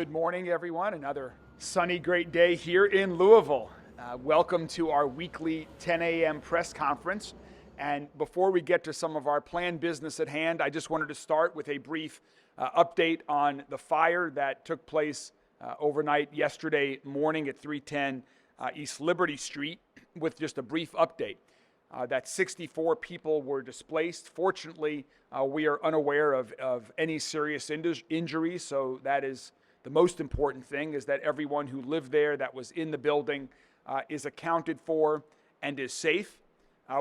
Good morning, everyone. Another sunny, great day here in Louisville. Welcome to our weekly 10 a.m. press conference. And before we get to some of our planned business at hand, I just wanted to start with a brief update on the fire that took place overnight yesterday morning at 310 East Liberty Street, with just a brief update. That 64 people were displaced. Fortunately, we are unaware of any serious injuries, so that is the most important thing, is that everyone who lived there that was in the building is accounted for and is safe.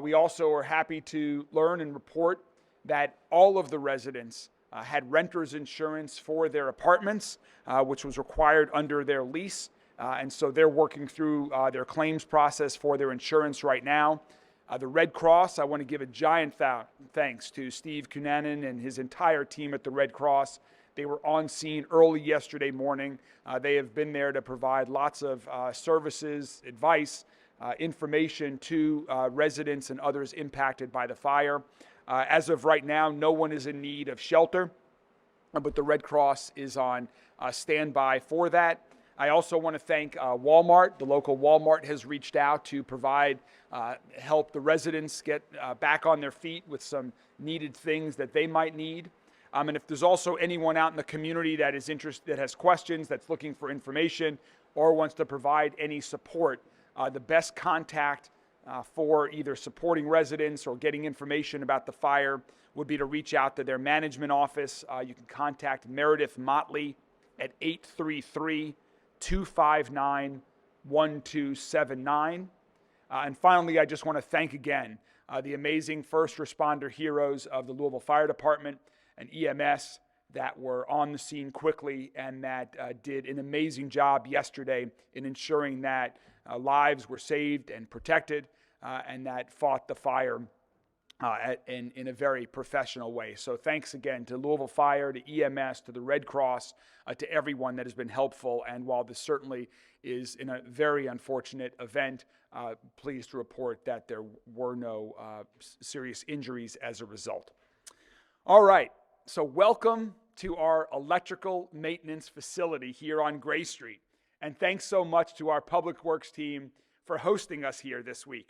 We also are happy to learn and report that all of the residents had renter's insurance for their apartments, which was required under their lease. And so they're working through their claims process for their insurance right now. The Red Cross, I want to give a giant thanks to Steve Cunanan and his entire team at the Red Cross. They were on scene early yesterday morning. They have been there to provide lots of services, advice, information to residents and others impacted by the fire. As of right now, no one is in need of shelter, but the Red Cross is on standby for that. I also want to thank Walmart. The local Walmart has reached out to provide help the residents get back on their feet with some needed things that they might need. And if there's also anyone out in the community that is interested, that has questions, that's looking for information, or wants to provide any support, the best contact for either supporting residents or getting information about the fire would be to reach out to their management office. You can contact Meredith Motley at 833-259-1279. And finally, I just want to thank again the amazing first responder heroes of the Louisville Fire Department and EMS that were on the scene quickly and that did an amazing job yesterday in ensuring that lives were saved and protected and that fought the fire in a very professional way. So thanks again to Louisville Fire, to EMS, to the Red Cross, to everyone that has been helpful. And while this certainly is in a very unfortunate event, pleased to report that there were no serious injuries as a result. All right, so welcome to our electrical maintenance facility here on Gray Street. And thanks so much to our Public Works team for hosting us here this week.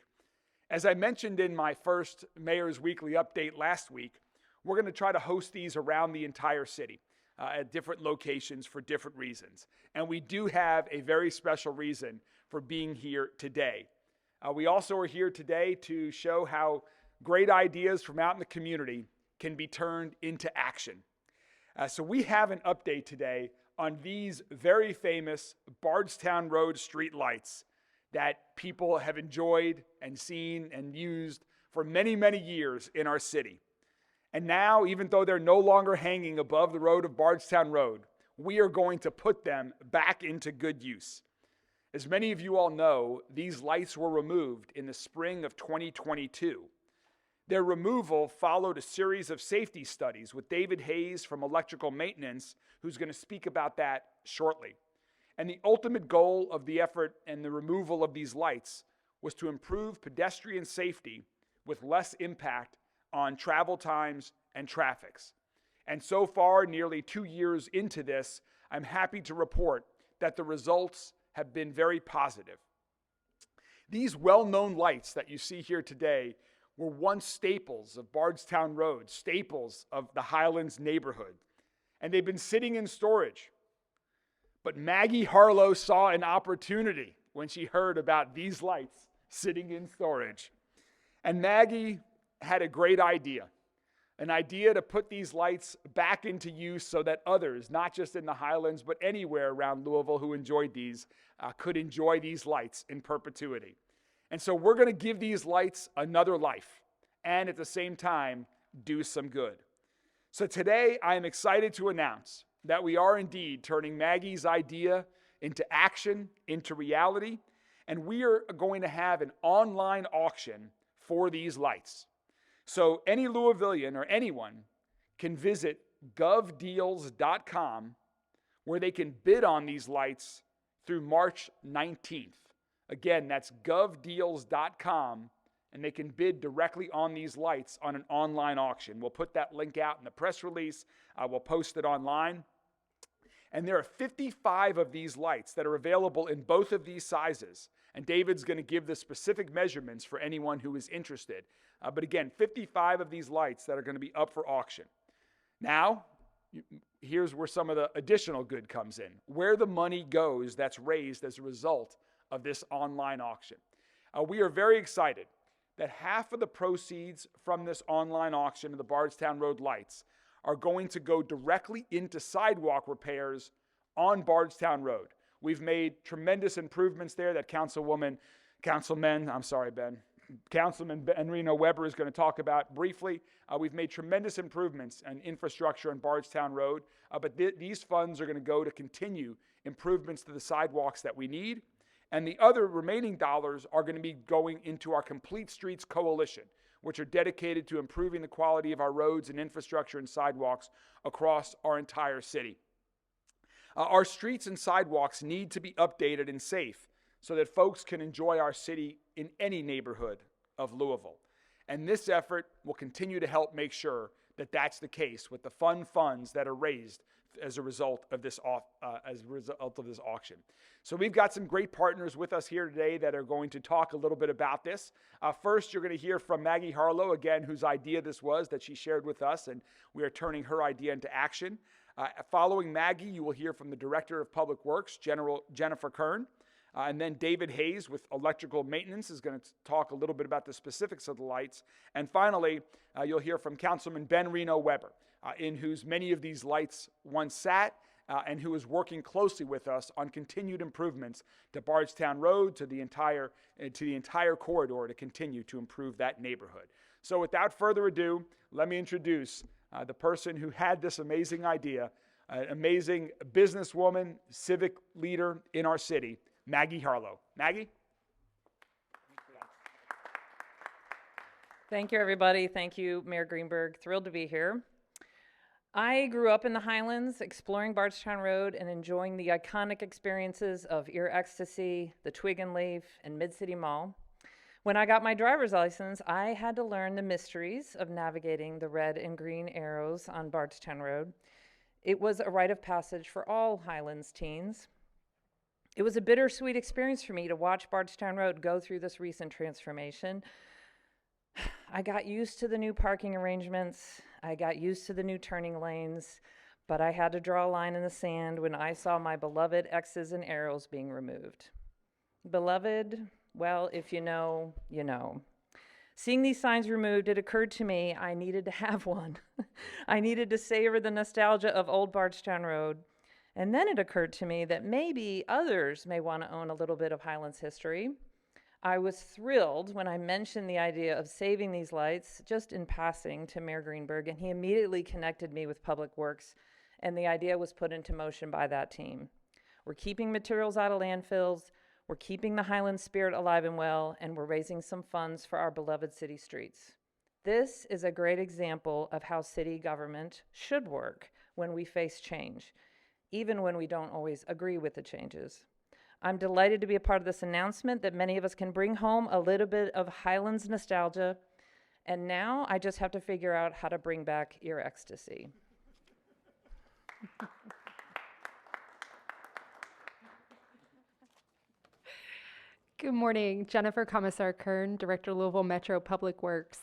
As I mentioned in my first Mayor's Weekly Update last week, we're going to try to host these around the entire city at different locations for different reasons. And we do have a very special reason for being here today. We also are here today to show how great ideas from out in the community can be turned into action. So we have an update today on these very famous Bardstown Rd street lights that people have enjoyed and seen and used for many, many years in our city. And now, even though they're no longer hanging above the road of Bardstown Rd, we are going to put them back into good use. As many of you all know, these lights were removed in the spring of 2022. Their removal followed a series of safety studies with David Hayes from Electrical Maintenance, who's going to speak about that shortly. And the ultimate goal of the effort and the removal of these lights was to improve pedestrian safety with less impact on travel times and traffics. And so far, nearly 2 years into this, I'm happy to report that the results have been very positive. These well-known lights that you see here today were once staples of Bardstown Rd, staples of the Highlands neighborhood, and they've been sitting in storage. But Maggie Harlow saw an opportunity when she heard about these lights sitting in storage. And Maggie had a great idea, an idea to put these lights back into use so that others, not just in the Highlands, but anywhere around Louisville who enjoyed these, could enjoy these lights in perpetuity. And so we're going to give these lights another life and at the same time do some good. So today I am excited to announce that we are indeed turning Maggie's idea into action, into reality, and we are going to have an online auction for these lights. So any Louisvillian or anyone can visit govdeals.com where they can bid on these lights through March 19th. Again, that's govdeals.com, and they can bid directly on these lights on an online auction. We'll put that link out in the press release. We'll post it online. And there are 55 of these lights that are available in both of these sizes. And David's going to give the specific measurements for anyone who is interested. But again, 55 of these lights that are going to be up for auction. Now, here's where some of the additional good comes in. Where the money goes that's raised as a result of this online auction. We are very excited that half of the proceeds from this online auction of the Bardstown Road lights are going to go directly into sidewalk repairs on Bardstown Road. We've made tremendous improvements there that Councilman Ben Reno Weber is going to talk about briefly. We've made tremendous improvements in infrastructure on Bardstown Road, but these funds are going to go to continue improvements to the sidewalks that we need. And the other remaining dollars are going to be going into our Complete Streets Coalition, which are dedicated to improving the quality of our roads and infrastructure and sidewalks across our entire city. Our streets and sidewalks need to be updated and safe so that folks can enjoy our city in any neighborhood of Louisville. And this effort will continue to help make sure that that's the case with the funds that are raised as a result of this auction. So we've got some great partners with us here today that are going to talk a little bit about this. First, you're going to hear from Maggie Harlow, again, whose idea this was that she shared with us, and we are turning her idea into action. Following Maggie, you will hear from the Director of Public Works, Jennifer Kern. And then David Hayes with Electrical Maintenance is going to talk a little bit about the specifics of the lights. And finally, you'll hear from Councilman Ben Reno Weber, in whose many of these lights once sat, and who is working closely with us on continued improvements to Bardstown Road, to the entire corridor to continue to improve that neighborhood. So without further ado, let me introduce the person who had this amazing idea, an amazing businesswoman, civic leader in our city, Maggie Harlow. Maggie? Thank you, everybody. Thank you, Mayor Greenberg. Thrilled to be here. I grew up in the Highlands, exploring Bardstown Road and enjoying the iconic experiences of Ear Ecstasy, the Twig and Leaf, and Mid-City Mall. When I got my driver's license, I had to learn the mysteries of navigating the red and green arrows on Bardstown Road. It was a rite of passage for all Highlands teens. It was a bittersweet experience for me to watch Bardstown Road go through this recent transformation. I got used to the new parking arrangements. I got used to the new turning lanes, but I had to draw a line in the sand when I saw my beloved X's and arrows being removed. Beloved, well, if you know, you know. Seeing these signs removed, it occurred to me I needed to have one. I needed to savor the nostalgia of old Bardstown Road. And then it occurred to me that maybe others may want to own a little bit of Highlands history. I was thrilled when I mentioned the idea of saving these lights just in passing to Mayor Greenberg, and he immediately connected me with Public Works, and the idea was put into motion by that team. We're keeping materials out of landfills, we're keeping the Highlands spirit alive and well, and we're raising some funds for our beloved city streets. This is a great example of how city government should work when we face change, even when we don't always agree with the changes. I'm delighted to be a part of this announcement that many of us can bring home a little bit of Highlands nostalgia, and now I just have to figure out how to bring back Ear Ecstasy. Good morning, Jennifer Commissar-Kern, Director, Louisville Metro Public Works.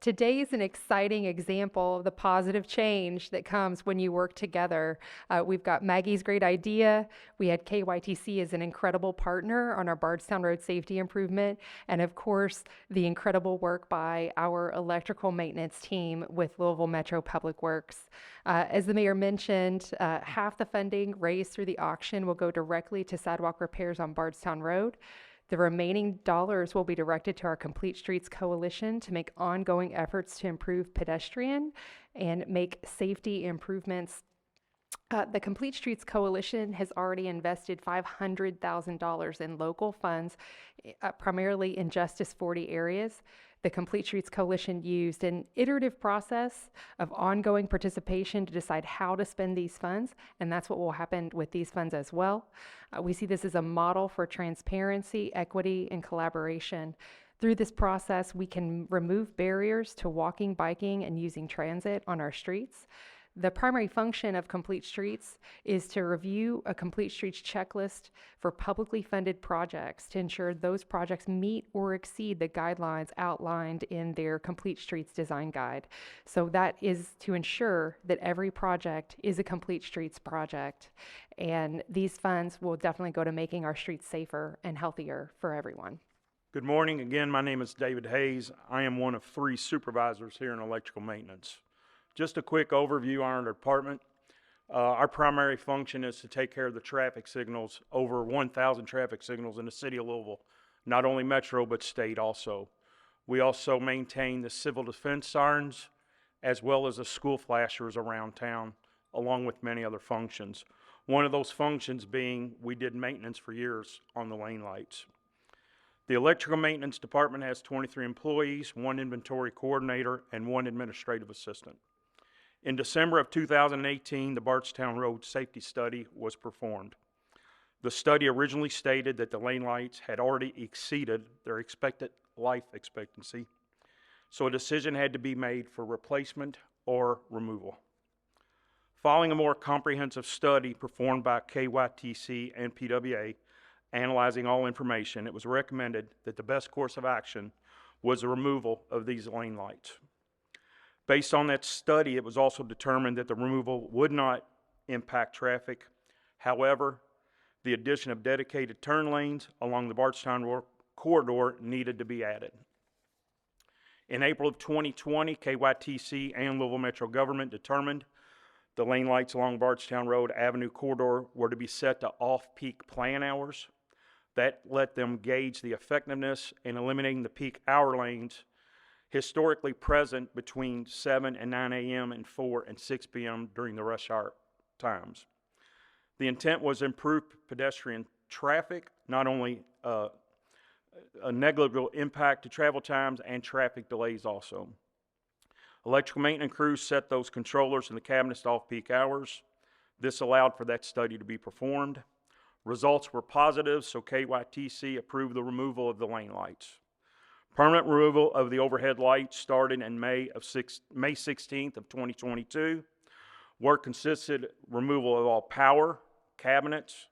Today is an exciting example of the positive change that comes when you work together. We've got Maggie's great idea. We had KYTC as an incredible partner on our Bardstown Road safety improvement, and of course, the incredible work by our electrical maintenance team with Louisville Metro Public Works. As the mayor mentioned, half the funding raised through the auction will go directly to sidewalk repairs on Bardstown Road. The remaining dollars will be directed to our Complete Streets Coalition to make ongoing efforts to improve pedestrian and make safety improvements. The Complete Streets Coalition has already invested $500,000 in local funds, primarily in Justice 40 areas. The Complete Streets Coalition used an iterative process of ongoing participation to decide how to spend these funds, and that's what will happen with these funds as well. We see this as a model for transparency, equity, and collaboration. Through this process, we can remove barriers to walking, biking, and using transit on our streets. The primary function of Complete Streets is to review a Complete Streets checklist for publicly funded projects to ensure those projects meet or exceed the guidelines outlined in their Complete Streets design guide. So that is to ensure that every project is a Complete Streets project. And these funds will definitely go to making our streets safer and healthier for everyone. Good morning. Again, my name is David Hayes. I am one of 3 supervisors here in electrical maintenance. Just a quick overview on our department. Our primary function is to take care of the traffic signals, over 1,000 traffic signals in the city of Louisville, not only metro but state also. We also maintain the civil defense sirens as well as the school flashers around town, along with many other functions. One of those functions being we did maintenance for years on the lane lights. The electrical maintenance department has 23 employees, 1 inventory coordinator, and 1 administrative assistant. In December of 2018, the Bardstown Rd safety study was performed. The study originally stated that the lane lights had already exceeded their expected life expectancy, so a decision had to be made for replacement or removal. Following a more comprehensive study performed by KYTC and PWA, analyzing all information, it was recommended that the best course of action was the removal of these lane lights. Based on that study, it was also determined that the removal would not impact traffic. However, the addition of dedicated turn lanes along the Bardstown corridor needed to be added. In April of 2020, KYTC and Louisville Metro government determined the lane lights along Bardstown Road Avenue corridor were to be set to off-peak plan hours. That let them gauge the effectiveness in eliminating the peak hour lanes historically present between 7 and 9 a.m. and 4 and 6 p.m. during the rush hour times. The intent was to improve pedestrian traffic, not only a negligible impact to travel times and traffic delays also. Electrical maintenance crews set those controllers and the cabinets to off-peak hours. This allowed for that study to be performed. Results were positive, so KYTC approved the removal of the lane lights. Permanent removal of the overhead lights started in May 16th of 2022. Work consisted removal of all power, cabinets,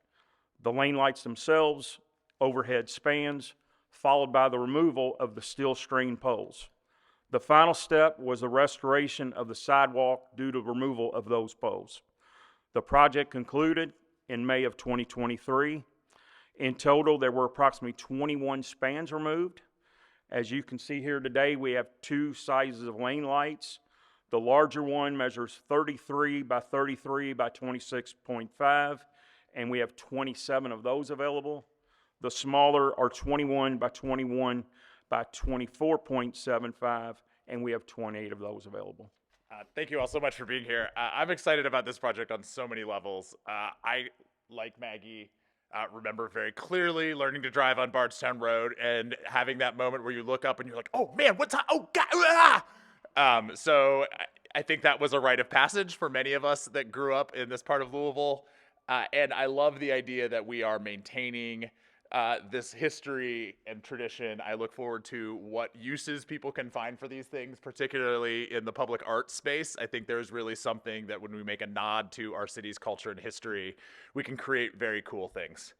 the lane lights themselves, overhead spans, followed by the removal of the steel string poles. The final step was the restoration of the sidewalk due to removal of those poles. The project concluded in May of 2023. In total, there were approximately 21 spans removed. As you can see here today, we have 2 sizes of lane lights. The larger one measures 33 by 33 by 26.5, and we have 27 of those available. The smaller are 21 by 21 by 24.75, and we have 28 of those available. Thank you all so much for being here. I'm excited about this project on so many levels. I, like Maggie, remember very clearly learning to drive on Bardstown Road and having that moment where you look up and you're like, oh man, what's, oh God, ah! So I think that was a rite of passage for many of us that grew up in this part of Louisville. And I love the idea that we are maintaining this history and tradition. I look forward to what uses people can find for these things, particularly in the public art space. I think there's really something that when we make a nod to our city's culture and history, we can create very cool things.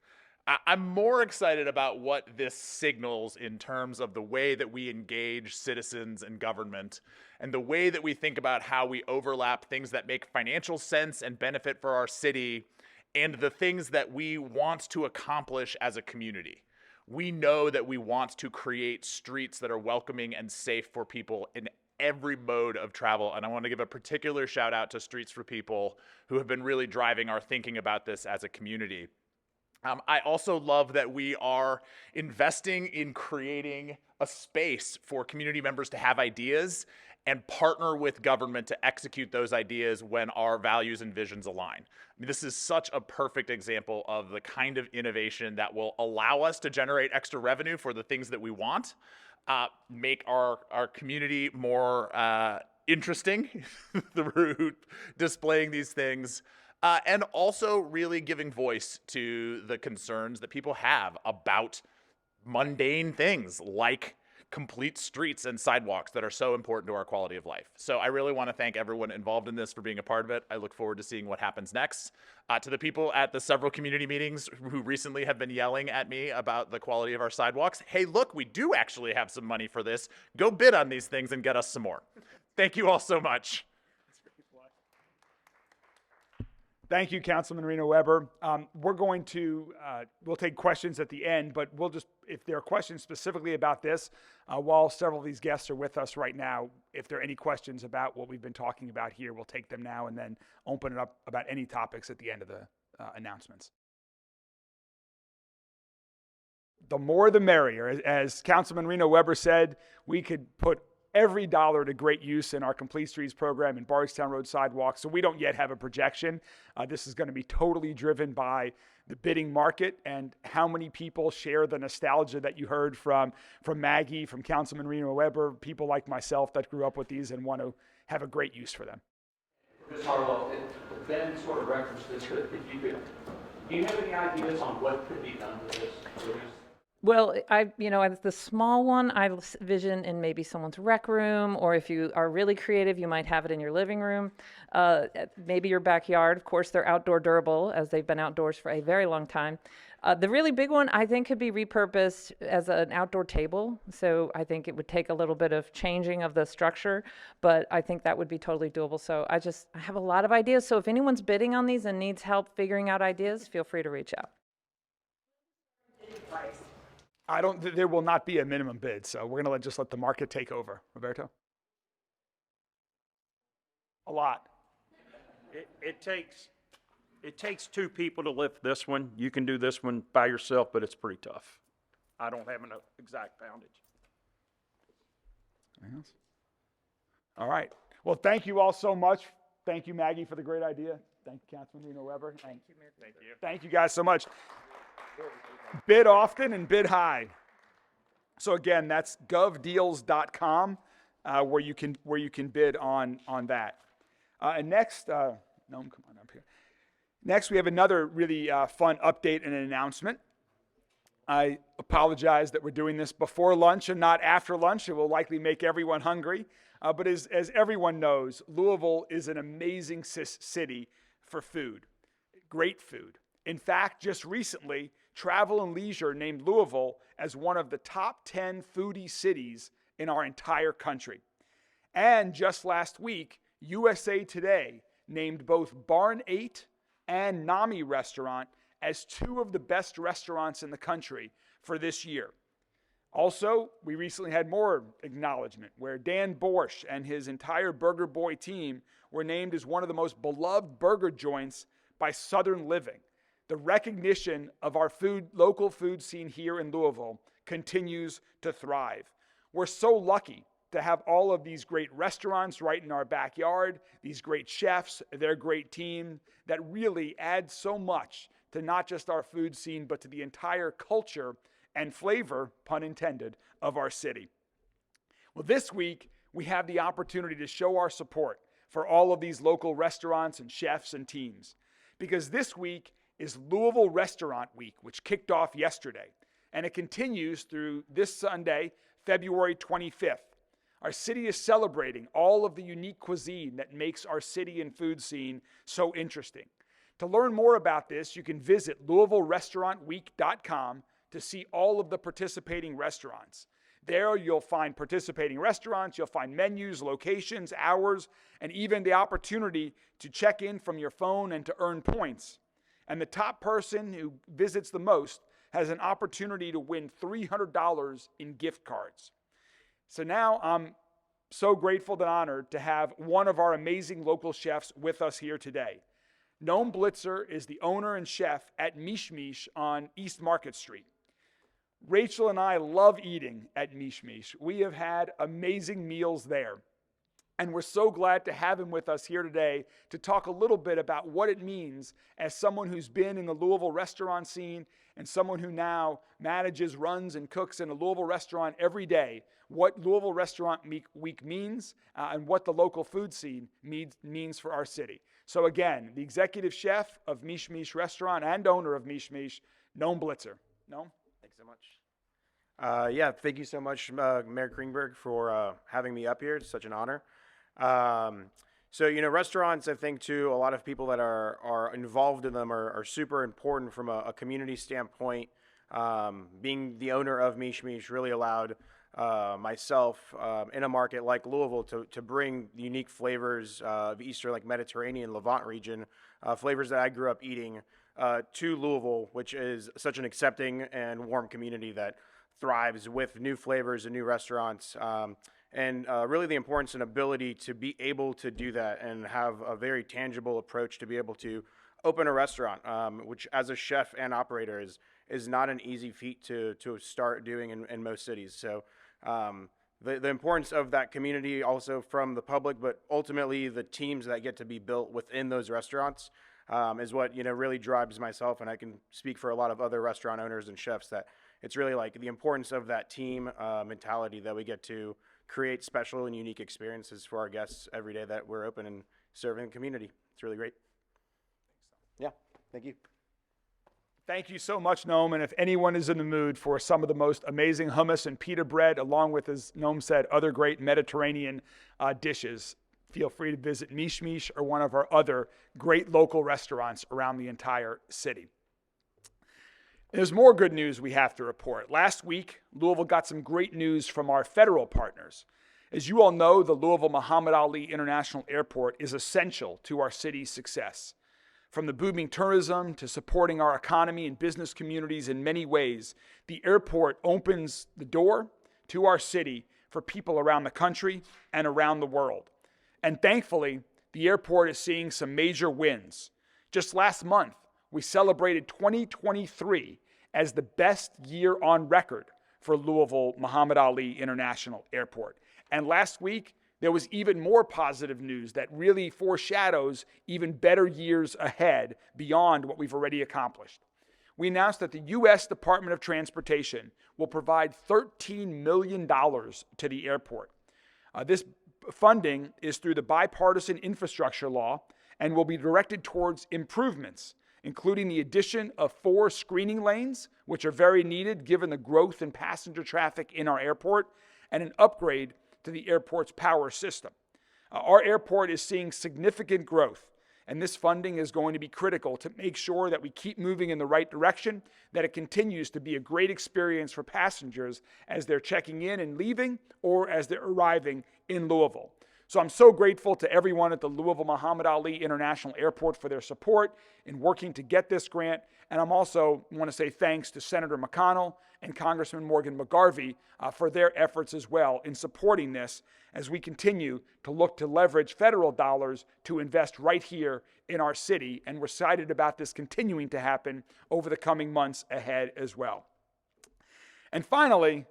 I'm more excited about what this signals in terms of the way that we engage citizens and government and the way that we think about how we overlap things that make financial sense and benefit for our city and the things that we want to accomplish as a community. We know that we want to create streets that are welcoming and safe for people in every mode of travel, and I want to give a particular shout out to Streets for People who have been really driving our thinking about this as a community. I also love that we are investing in creating a space for community members to have ideas and partner with government to execute those ideas when our values and visions align. I mean, this is such a perfect example of the kind of innovation that will allow us to generate extra revenue for the things that we want, make our community more interesting through displaying these things, and also really giving voice to the concerns that people have about mundane things like complete streets and sidewalks that are so important to our quality of life. So I really want to thank everyone involved in this for being a part of it. I look forward to seeing what happens next. To the people at the several community meetings who recently have been yelling at me about the quality of our sidewalks, hey, look, we do actually have some money for this. Go bid on these things and get us some more. Thank you all so much. Thank you, Councilman Reno Weber. We're going to, we'll take questions at the end, but we'll just, if there are questions specifically about this, while several of these guests are with us right now, if there are any questions about what we've been talking about here, we'll take them now and then open it up about any topics at the end of the announcements. The more the merrier. As Councilman Reno Weber said, we could put every dollar to great use in our Complete Streets program in Bardstown Road sidewalks. So we don't yet have a projection. This is going to be totally driven by the bidding market and how many people share the nostalgia that you heard from Maggie, from Councilman Reno Weber, people like myself that grew up with these and want to have a great use for them. Ms. Harlow, Ben sort of referenced this, but do you have any ideas on what could be done with this? Well, as the small one, I vision in maybe someone's rec room, or if you are really creative, you might have it in your living room, maybe your backyard. Of course, they're outdoor durable, as they've been outdoors for a very long time. The really big one, I think, could be repurposed as an outdoor table. So I think it would take a little bit of changing of the structure, but I think that would be totally doable. So I have a lot of ideas. So if anyone's bidding on these and needs help figuring out ideas, feel free to reach out. There will not be a minimum bid, so we're going to just let the market take over. Roberto? A lot. It takes two people to lift this one. You can do this one by yourself, but it's pretty tough. I don't have an exact poundage. Anything else? All right. Well, thank you all so much. Thank you, Maggie, for the great idea. Thank you, Councilman Reno Weber. Thank you, Mayor. Thank you. Thank you guys so much. Bid often and bid high. So again, that's govdeals.com where you can bid on that. And next, Noam, come on up here. Next, we have another really fun update and an announcement. I apologize that we're doing this before lunch and not after lunch. It will likely make everyone hungry. But as everyone knows, Louisville is an amazing city for food, great food. In fact, just recently, Travel and Leisure named Louisville as one of the top 10 foodie cities in our entire country. And just last week, USA Today named both Barn 8 and Nami Restaurant as two of the best restaurants in the country for this year. Also, we recently had more acknowledgement where Dan Borsch and his entire Burger Boy team were named as one of the most beloved burger joints by Southern Living. The recognition of our local food scene here in Louisville continues to thrive. We're so lucky to have all of these great restaurants right in our backyard, these great chefs, their great team that really add so much to not just our food scene, but to the entire culture and flavor, pun intended, of our city. Well, this week, we have the opportunity to show our support for all of these local restaurants and chefs and teams. Because this week is Louisville Restaurant Week, which kicked off yesterday. And it continues through this Sunday, February 25th. Our city is celebrating all of the unique cuisine that makes our city and food scene so interesting. To learn more about this, you can visit LouisvilleRestaurantWeek.com to see all of the participating restaurants. There you'll find participating restaurants, you'll find menus, locations, hours, and even the opportunity to check in from your phone and to earn points. And the top person who visits the most has an opportunity to win $300 in gift cards. So now I'm so grateful and honored to have one of our amazing local chefs with us here today. Noam Blitzer is the owner and chef at Mish Mish on East Market Street. Rachel and I love eating at Mish Mish. We have had amazing meals there. And we're so glad to have him with us here today to talk a little bit about what it means as someone who's been in the Louisville restaurant scene and someone who now manages, runs, and cooks in a Louisville restaurant every day, what Louisville Restaurant Week means and what the local food scene means for our city. So again, the executive chef of Mish Mish Restaurant and owner of Mish Mish, Noam Blitzer. Noam? Thanks so much. Yeah, thank you so much, Mayor Greenberg, for having me up here. It's such an honor. Restaurants, I think, too, a lot of people that are involved in them are super important from a community standpoint. Being the owner of Mish Mish really allowed myself in a market like Louisville to bring unique flavors of Eastern, like Mediterranean, Levant region, flavors that I grew up eating to Louisville, which is such an accepting and warm community that thrives with new flavors and new restaurants. Really the importance and ability to be able to do that and have a very tangible approach to be able to open a restaurant, which as a chef and operator is not an easy feat to start doing in most cities. So the importance of that community also from the public, but ultimately the teams that get to be built within those restaurants is what really drives myself, and I can speak for a lot of other restaurant owners and chefs that it's really like the importance of that team mentality that we get to create special and unique experiences for our guests every day that we're open and serving the community. It's really great. Yeah, thank you. Thank you so much, Noam. And if anyone is in the mood for some of the most amazing hummus and pita bread, along with, as Noam said, other great Mediterranean dishes, feel free to visit Mish Mish or one of our other great local restaurants around the entire city. There's more good news we have to report. Last week, Louisville got some great news from our federal partners. As you all know, the Louisville Muhammad Ali International Airport is essential to our city's success. From the booming tourism to supporting our economy and business communities in many ways, the airport opens the door to our city for people around the country and around the world. And thankfully, the airport is seeing some major wins. Just last month, we celebrated 2023 as the best year on record for Louisville Muhammad Ali International Airport. And last week, there was even more positive news that really foreshadows even better years ahead beyond what we've already accomplished. We announced that the U.S. Department of Transportation will provide $13 million to the airport. This funding is through the bipartisan infrastructure law and will be directed towards improvements, including the addition of 4 screening lanes, which are very needed given the growth in passenger traffic in our airport, and an upgrade to the airport's power system. Our airport is seeing significant growth, and this funding is going to be critical to make sure that we keep moving in the right direction, that it continues to be a great experience for passengers as they're checking in and leaving or as they're arriving in Louisville. So I'm so grateful to everyone at the Louisville Muhammad Ali International Airport for their support in working to get this grant. And I'm also want to say thanks to Senator McConnell and Congressman Morgan McGarvey for their efforts as well in supporting this as we continue to look to leverage federal dollars to invest right here in our city. And we're excited about this continuing to happen over the coming months ahead as well. And finally,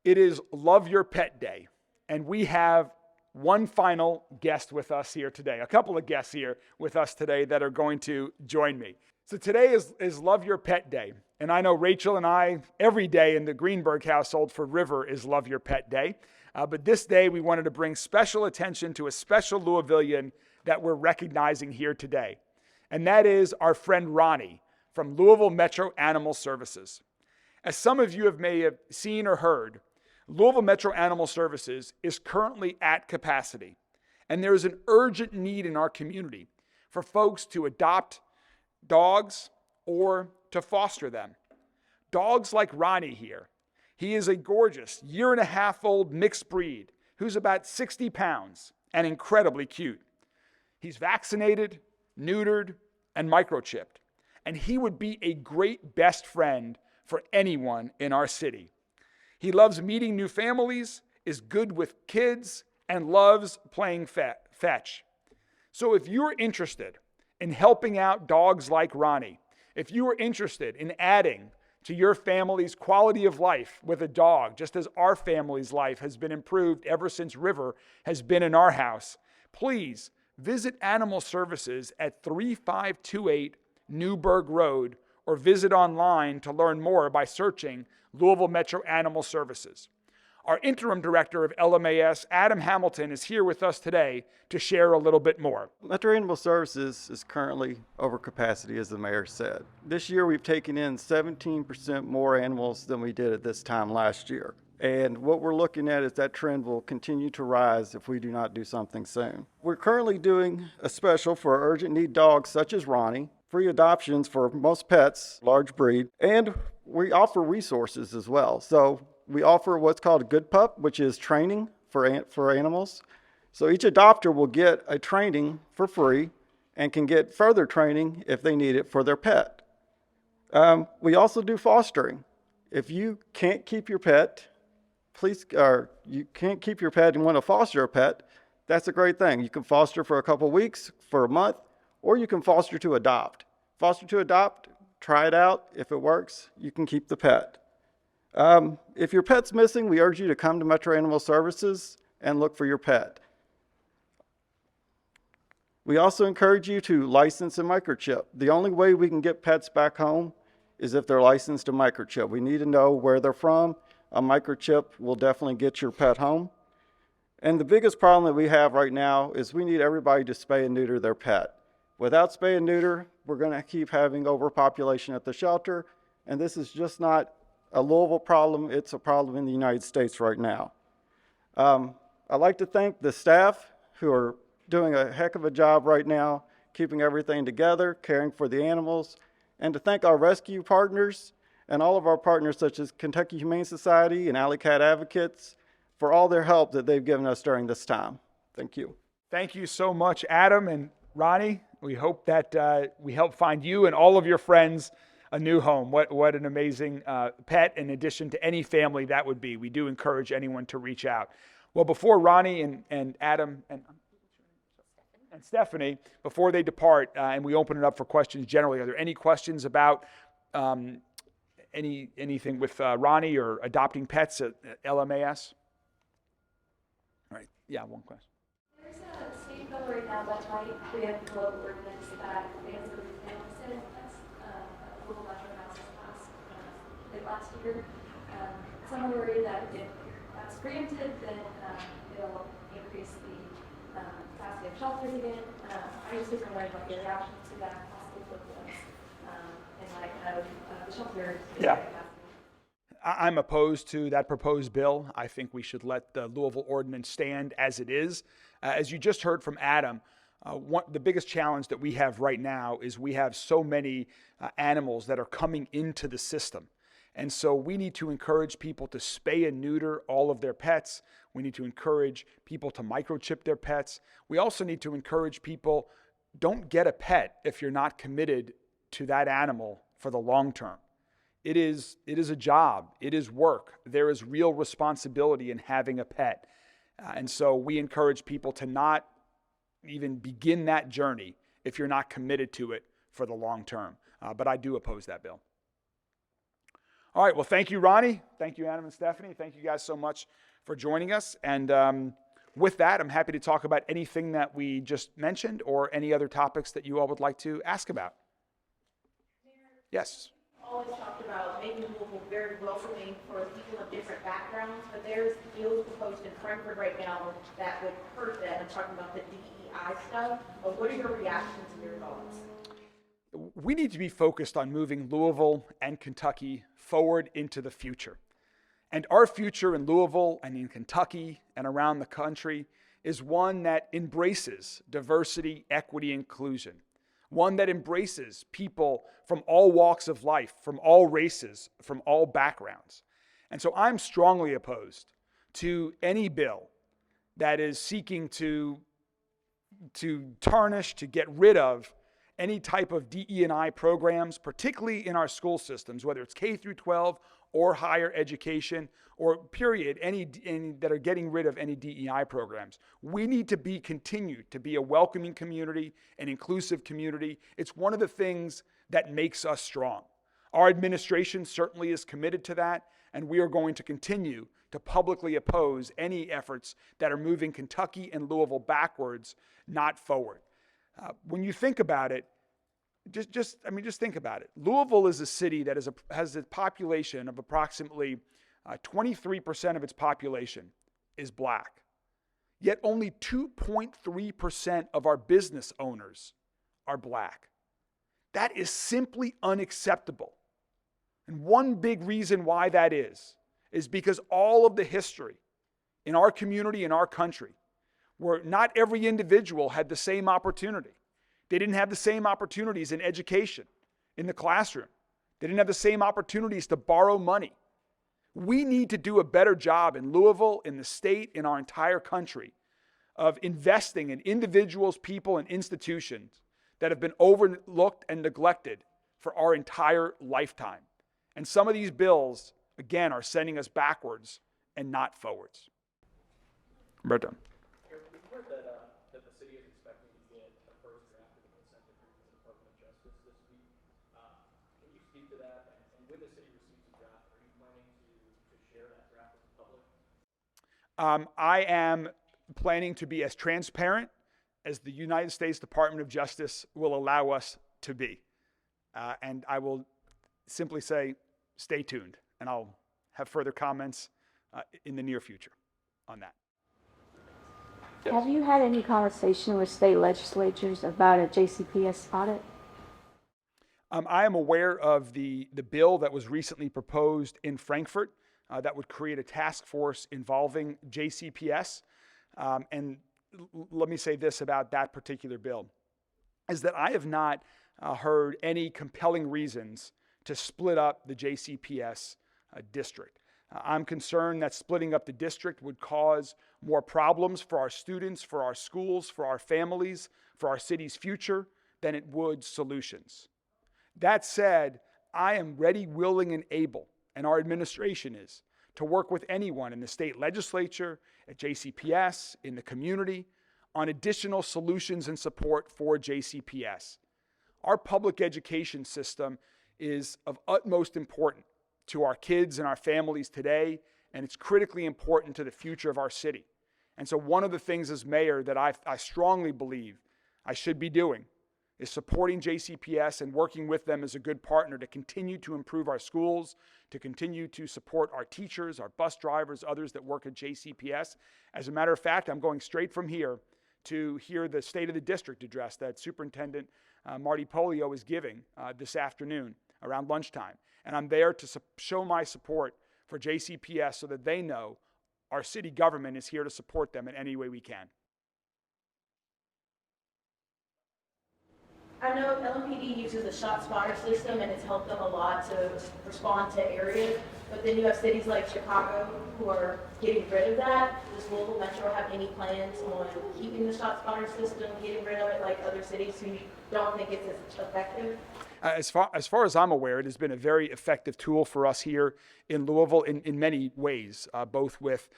it is Love Your Pet Day. And we have one final guest with us here today, a couple of guests here with us today that are going to join me. So today is Love Your Pet Day. And I know Rachel and I, every day in the Greenberg household for River is Love Your Pet Day. But this day we wanted to bring special attention to a special Louisvillian that we're recognizing here today. And that is our friend Ronnie from Louisville Metro Animal Services. As some of you may have seen or heard, Louisville Metro Animal Services is currently at capacity, and there is an urgent need in our community for folks to adopt dogs or to foster them. Dogs like Ronnie here. He is a gorgeous 1.5-year-old mixed breed who's about 60 pounds and incredibly cute. He's vaccinated, neutered, and microchipped, and he would be a great best friend for anyone in our city. He loves meeting new families, is good with kids, and loves playing fetch. So if you're interested in helping out dogs like Ronnie, if you are interested in adding to your family's quality of life with a dog, just as our family's life has been improved ever since River has been in our house, please visit Animal Services at 3528 Newburgh Road or visit online to learn more by searching Louisville Metro Animal Services. Our interim director of LMAS, Adam Hamilton, is here with us today to share a little bit more. Metro Animal Services is currently over capacity, as the mayor said. This year we've taken in 17% more animals than we did at this time last year. And what we're looking at is that trend will continue to rise if we do not do something soon. We're currently doing a special for urgent need dogs such as Ronnie, free adoptions for most pets, large breed, and we offer resources as well. So we offer what's called a Good Pup, which is training for animals. So each adopter will get a training for free and can get further training if they need it for their pet. We also do fostering. If you can't keep your pet, you can't keep your pet and want to foster a pet, that's a great thing. You can foster for a couple weeks, for a month, or you can foster to adopt. Foster to adopt, try it out. If it works, you can keep the pet. If your pet's missing, we urge you to come to Metro Animal Services and look for your pet. We also encourage you to license and microchip. The only way we can get pets back home is if they're licensed to microchip. We need to know where they're from. A microchip will definitely get your pet home. And the biggest problem that we have right now is we need everybody to spay and neuter their pet. Without spay and neuter, we're going to keep having overpopulation at the shelter, and this is just not a Louisville problem, it's a problem in the United States right now. I'd like to thank the staff who are doing a heck of a job right now, keeping everything together, caring for the animals, and to thank our rescue partners and all of our partners such as Kentucky Humane Society and Alley Cat Advocates for all their help that they've given us during this time. Thank you. Thank you so much, Adam and Ronnie. We hope that we help find you and all of your friends a new home. What an amazing pet in addition to any family that would be. We do encourage anyone to reach out. Well, before Ronnie and Adam and Stephanie, before they depart and we open it up for questions generally, are there any questions about anything with Ronnie or adopting pets at LMAS? All right. Yeah, one question. There's a state bill right now that might preempt the local ordinance that bans the retail sale of pets. Local metro houses passed late last year. Some are worried that if that's preempted, then it'll increase the capacity of shelters again. I just was wondering what your reaction to that possible flip was in light of the shelter. Yeah. I'm opposed to that proposed bill. I think we should let the Louisville ordinance stand as it is. As you just heard from Adam, the biggest challenge that we have right now is we have so many animals that are coming into the system. And so we need to encourage people to spay and neuter all of their pets. We need to encourage people to microchip their pets. We also need to encourage people, don't get a pet if you're not committed to that animal for the long term. It is a job. It is work. There is real responsibility in having a pet. And so we encourage people to not even begin that journey if you're not committed to it for the long term. But I do oppose that bill. All right. Well, thank you, Ronnie. Thank you, Adam and Stephanie. Thank you guys so much for joining us. And with that, I'm happy to talk about anything that we just mentioned or any other topics that you all would like to ask about. Yes. Always talked about making Louisville very welcoming for people of different backgrounds, but there's bills proposed in Frankfurt right now that would hurt that. I'm talking about the DEI stuff. But what are your reactions and your thoughts? We need to be focused on moving Louisville and Kentucky forward into the future. And our future in Louisville and in Kentucky and around the country is one that embraces diversity, equity, inclusion. One that embraces people from all walks of life, from all races, from all backgrounds. And so I'm strongly opposed to any bill that is seeking to tarnish, to get rid of any type of DE&I programs, particularly in our school systems, whether it's K through 12 or higher education or period, any that are getting rid of any DEI programs. We need to continue to be a welcoming community, an inclusive community. It's one of the things that makes us strong. Our administration certainly is committed to that, and we are going to continue to publicly oppose any efforts that are moving Kentucky and Louisville backwards, not forward. When you think about it, just think about it. Louisville is a city that has a population of approximately 23% of its population is black. Yet only 2.3% of our business owners are black. That is simply unacceptable. And one big reason why that is because all of the history in our community, in our country, where not every individual had the same opportunity. They didn't have the same opportunities in education, in the classroom. They didn't have the same opportunities to borrow money. We need to do a better job in Louisville, in the state, in our entire country of investing in individuals, people, and institutions that have been overlooked and neglected for our entire lifetime. And some of these bills, again, are sending us backwards and not forwards. Roberto. We've heard that the city is expecting to get the first draft of the consent decree from the Department of Justice this week. Can you speak to that? And when the city receives a draft, are you planning to share that draft with the public? I am planning to be as transparent as the United States Department of Justice will allow us to be. And I will simply say, stay tuned. And I'll have further comments in the near future on that. Yes. Have you had any conversation with state legislatures about a JCPS audit? I am aware of the bill that was recently proposed in Frankfurt that would create a task force involving JCPS. And let me say this about that particular bill, is that I have not heard any compelling reasons to split up the JCPS district. I'm concerned that splitting up the district would cause more problems for our students, for our schools, for our families, for our city's future than it would solutions. That said, I am ready, willing, and able, and our administration is, to work with anyone in the state legislature, at JCPS, in the community, on additional solutions and support for JCPS. Our public education system is of utmost importance to our kids and our families today, and it's critically important to the future of our city. And so one of the things as mayor that I strongly believe I should be doing is supporting JCPS and working with them as a good partner to continue to improve our schools, to continue to support our teachers, our bus drivers, others that work at JCPS. As a matter of fact, I'm going straight from here to hear the State of the District address that Superintendent Marty Polio is giving this afternoon around lunchtime. And I'm there to show my support for JCPS so that they know our city government is here to support them in any way we can. I know LMPD uses a shot spotter system and it's helped them a lot to respond to areas, but then you have cities like Chicago who are getting rid of that. Does Louisville Metro have any plans on keeping the shot spotter system, getting rid of it like other cities who don't think it's as effective? As far as I'm aware, it has been a very effective tool for us here in Louisville in many ways, both with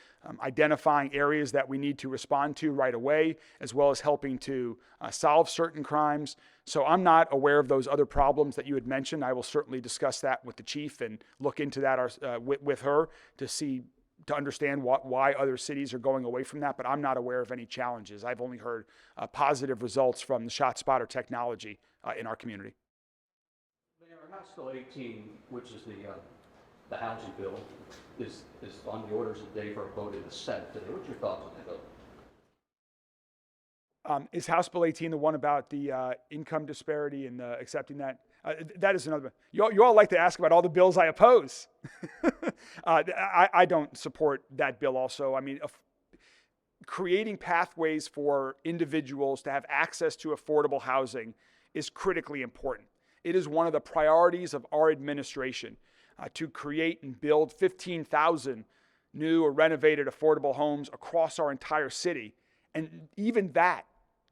identifying areas that we need to respond to right away, as well as helping to solve certain crimes. So I'm not aware of those other problems that you had mentioned. I will certainly discuss that with the chief and look into that with her to understand why other cities are going away from that, but I'm not aware of any challenges. I've only heard positive results from the shot spotter technology in our community. House Bill 18, which is the housing bill, is on the orders of the day for a vote in the Senate today. What's your thoughts on that bill? Is House Bill 18 the one about the income disparity and accepting that? That is another one. You all like to ask about all the bills I oppose. I don't support that bill also. I mean, creating pathways for individuals to have access to affordable housing is critically important. It is one of the priorities of our administration to create and build 15,000 new or renovated affordable homes across our entire city. And even that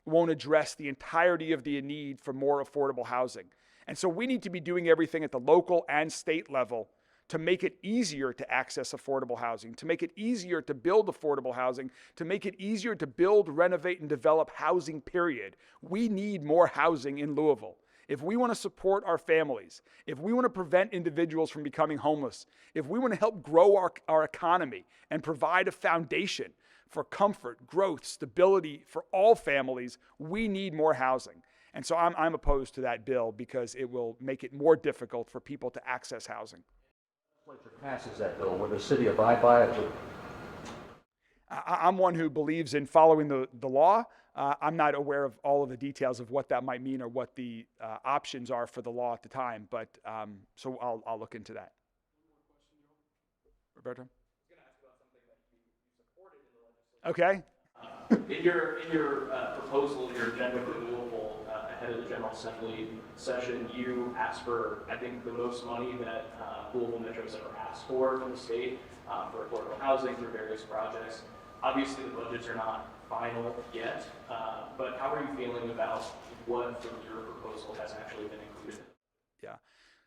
won't address the entirety of the need for more affordable housing. And so we need to be doing everything at the local and state level to make it easier to access affordable housing, to make it easier to build affordable housing, to make it easier to build, renovate, and develop housing, period. We need more housing in Louisville. If we want to support our families, if we want to prevent individuals from becoming homeless, if we want to help grow our economy and provide a foundation for comfort, growth, stability for all families, we need more housing. And so I'm opposed to that bill because it will make it more difficult for people to access housing. Legislature passes that bill, will the city abide by it? I'm one who believes in following the law. I'm not aware of all of the details of what that might mean or what the options are for the law at the time, but so I'll look into that. Roberto? Okay. In your proposal, your agenda for Louisville ahead of the General Assembly session, you asked for, I think, the most money that Louisville Metro's ever asked for from the state for affordable housing through various projects. Obviously, the budgets are not final yet, but how are you feeling about what from your proposal has actually been included? Yeah.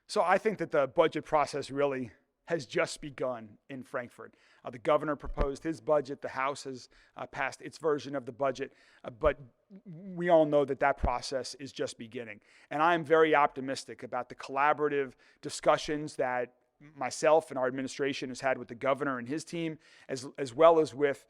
So I think that the budget process really has just begun in Frankfort. The governor proposed his budget. The House has passed its version of the budget. But we all know that that process is just beginning. And I am very optimistic about the collaborative discussions that myself and our administration has had with the governor and his team, as well as with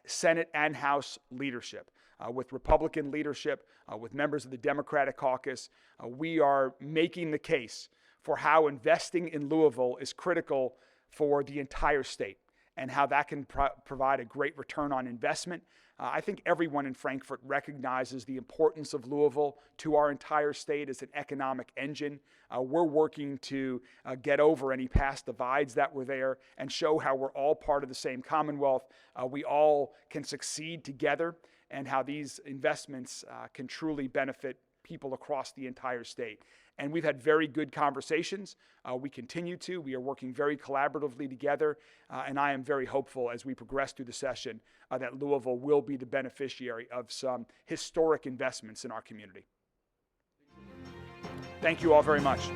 Senate and House leadership, with Republican leadership, with members of the Democratic caucus. We are making the case for how investing in Louisville is critical for the entire state and how that can provide a great return on investment. I think everyone in Frankfort recognizes the importance of Louisville to our entire state as an economic engine. We're working to get over any past divides that were there and show how we're all part of the same Commonwealth. We all can succeed together, and how these investments can truly benefit people across the entire state. And we've had very good conversations. We continue to. We are working very collaboratively together. And I am very hopeful as we progress through the session that Louisville will be the beneficiary of some historic investments in our community. Thank you all very much.